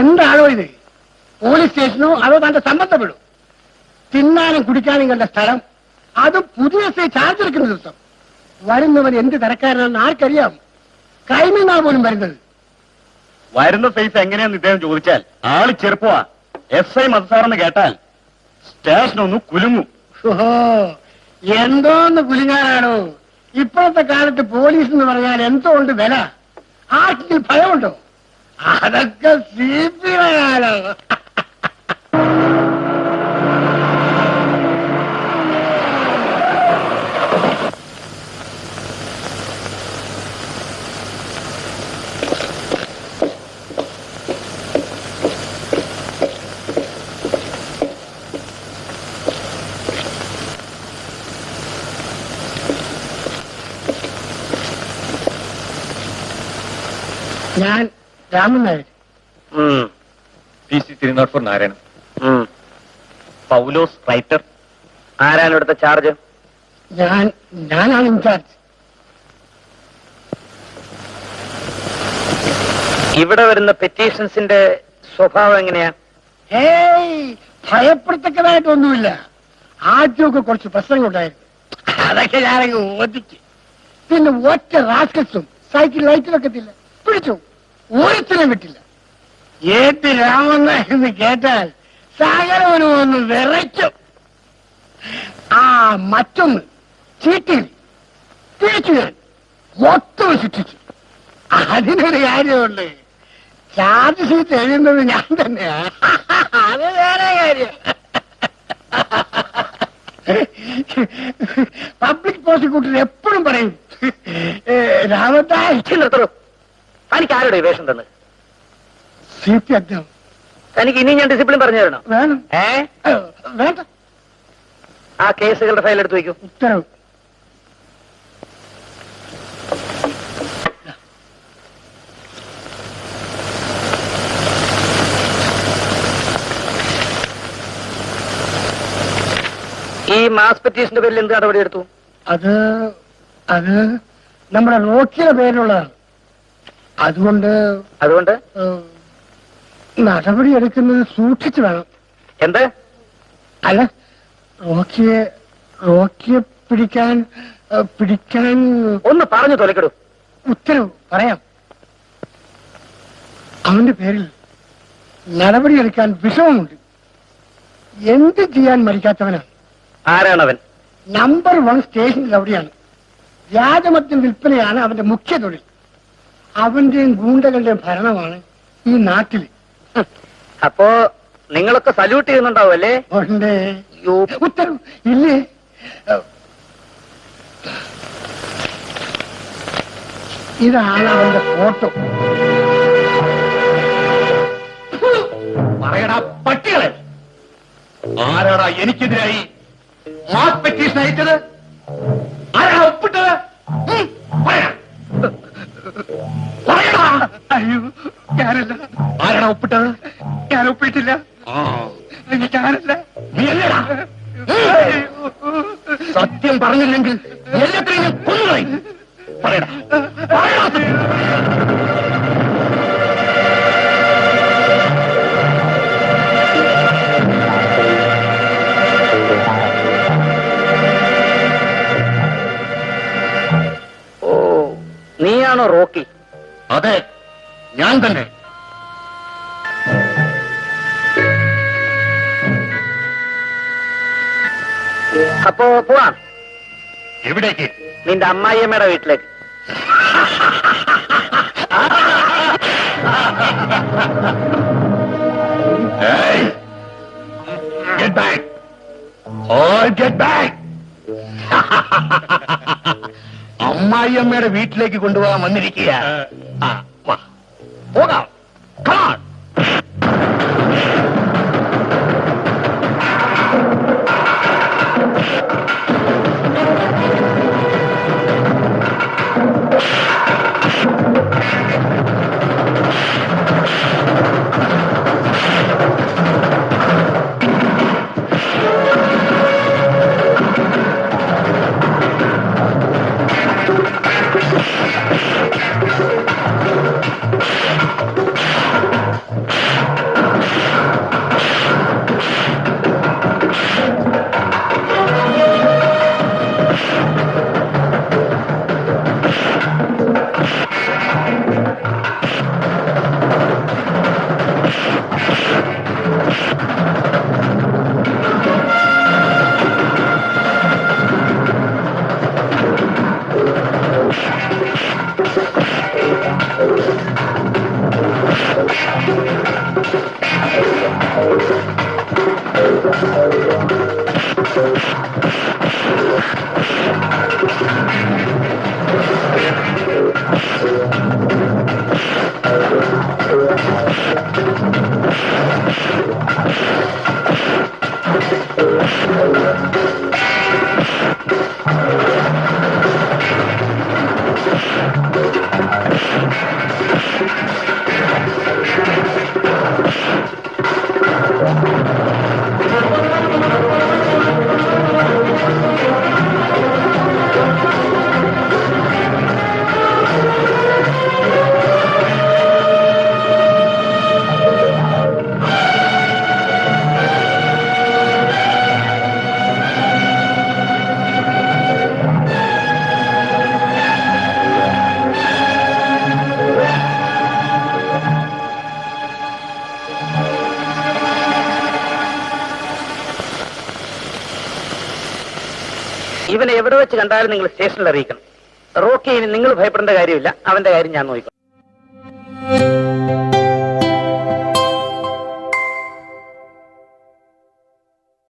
എന്താണോ ഇത്? പോലീസ് സ്റ്റേഷനോ അതോ തന്റെ സംബന്ധപ്പെടോ? തിന്നാനും കുടിക്കാനും കണ്ട സ്ഥലം, അത് പുതിയ ചാർജ് എടുക്കുന്ന ദിവസം. വരുന്നവൻ എന്ത് തരക്കാരനാണെന്ന് ആർക്കറിയാം? ക്രൈമിൽ നിന്നാണ് പോലും വരുന്നത്. വരുന്ന സൈസ് എങ്ങനെയാന്ന് ഇദ്ദേഹം ചോദിച്ചാൽ ആള് ചെറുപ്പമാ. SI മതസാറെന്ന് കേട്ടാൽ സ്റ്റേഷനൊന്ന് കുലുങ്ങും. എന്തോന്ന് കുലുങ്ങാനാണോ? ഇപ്പോഴത്തെ കാലത്ത് പോലീസ് എന്ന് പറഞ്ഞാൽ എന്തോ ഉണ്ട് വില. ആർക്കെങ്കിലും ഭയമുണ്ടോ? അതൊക്കെ CP കാലം. ഞാൻ രാമൻ നായർ. PC 304 നാരായണൻ. പൗലോസ് റൈറ്റർ. ആരാണ് ഇവിടുത്തെ ചാർജ്? ഞാനാണ് ഇൻചാർജ്. ഇവിടെ വരുന്ന പെറ്റീഷൻസിന്റെ സ്വഭാവം എങ്ങനെയാ? ഭയപ്പെടുത്തക്കതായിട്ടൊന്നുമില്ല. ആദ്യമൊക്കെ കുറച്ച് പ്രശ്നങ്ങളുണ്ടായിരുന്നു. അതൊക്കെ ഞാനങ്ങ് ഓദിക്കും. പിന്നെ ഒറ്റ റാസ്കൽസും സൈക്കിൾ ലൈറ്റിലൊക്കത്തില്ല പിടിച്ചു, ഒരുത്തിനും വിട്ടില്ല. ഏത് രാമൻ എന്ന് കേട്ടാൽ സകലവനും ഒന്ന് വിറയ്ക്കും. മറ്റൊന്ന് ചീറ്റിൽ തിരിച്ചു ഞാൻ മൊത്തം ശിക്ഷിച്ചു. അതിനൊരു കാര്യമുണ്ട്, ചാർജ് ഷീറ്റ് എഴുതുന്നത് ഞാൻ തന്നെയാ. അത് വേറെ കാര്യം. പബ്ലിക് പ്രോസിക്യൂട്ടർ എപ്പോഴും പറയും, നിർത്തണം. തനിക്ക് ആരുടെ വേഷം തന്നെ? CP അദ്ദേഹം. തനിക്ക് ഇനി ഞാൻ ഡിസിപ്ലിൻ പറഞ്ഞു തരണം. വേണം. വേണ്ട. ആ കേസുകളുടെ ഫയൽ എടുത്ത് വയ്ക്കൂ. ഉത്തരവ്. ഈ മാസ് പെറ്റീഷന്റെ പേരിൽ എന്ത് നടപടി എടുത്തു? അത് നമ്മുടെ റോക്കിയുടെ പേരിലുള്ളതാണ്. അതുകൊണ്ട് നടപടി എടുക്കുന്നത് സൂക്ഷിച്ചു വേണം. എന്ത്? അല്ല, റോക്കിയെ പിടിക്കാൻ ഒന്ന് പറഞ്ഞു തൊലക്കെടൂ. ഉത്തരവ് പറയാം. അവന്റെ പേരിൽ നടപടിയെടുക്കാൻ വിഷമമുണ്ട്. എന്ത് ചെയ്യാൻ മരിക്കാത്തവനാണ്. ആരാണവൻ? നമ്പർ 1 സ്റ്റേഷനിൽ അവിടെയാണ്. വ്യാജമദ്യം വിൽപ്പനയാണ് അവന്റെ മുഖ്യ തൊഴിൽ. അവന്റെയും ഗൂണ്ടകളുടെയും ഭരണമാണ് ഈ നാട്ടില്. അപ്പോ നിങ്ങളൊക്കെ സല്യൂട്ട് ചെയ്യുന്നുണ്ടാവുമല്ലേ? ഉണ്ട്. ഉത്തരവ് ഇല്ലേ? ഇതാണ് അവന്റെ ഫോട്ടോ. പറയടാ പട്ടികളെ, ആരാടാ എനിക്കെതിരായി മാസ് പെറ്റീഷൻ അയച്ചത്? ആരാടാ ഒപ്പിട്ടത്? അയ്യോ, ഞാനല്ല. ആരാടാ ഒപ്പിട്ടത്? ഞാൻ ഒപ്പിട്ടില്ല. ഞാനല്ല. നീയല്ലടാ. സത്യം പറഞ്ഞില്ലെങ്കിൽ എല്ലാത്തിനും ഞാൻ കൊന്നുകളയും. പറയടാ. ഓ, നീയാണോ റോക്കി? അതെ, ഞാൻ തന്നെ. അപ്പോ പോവാം. എവിടേക്ക്? നിന്റെ അമ്മായിയമ്മയുടെ വീട്ടിലേക്ക്. Get back! All get back! അമ്മായിയമ്മയുടെ വീട്ടിലേക്ക് കൊണ്ടുപോകാൻ വന്നിരിക്കുക. പോകാം. Come on! ഇവനെ എവിടെ വെച്ച് കണ്ടാലും നിങ്ങൾ സ്റ്റേഷനിൽ അറിയിക്കണം. റോക്കി ഇനി നിങ്ങൾ ഭയപ്പെടേണ്ട കാര്യമില്ല, അവന്റെ കാര്യം ഞാൻ നോക്കിക്കോളാം.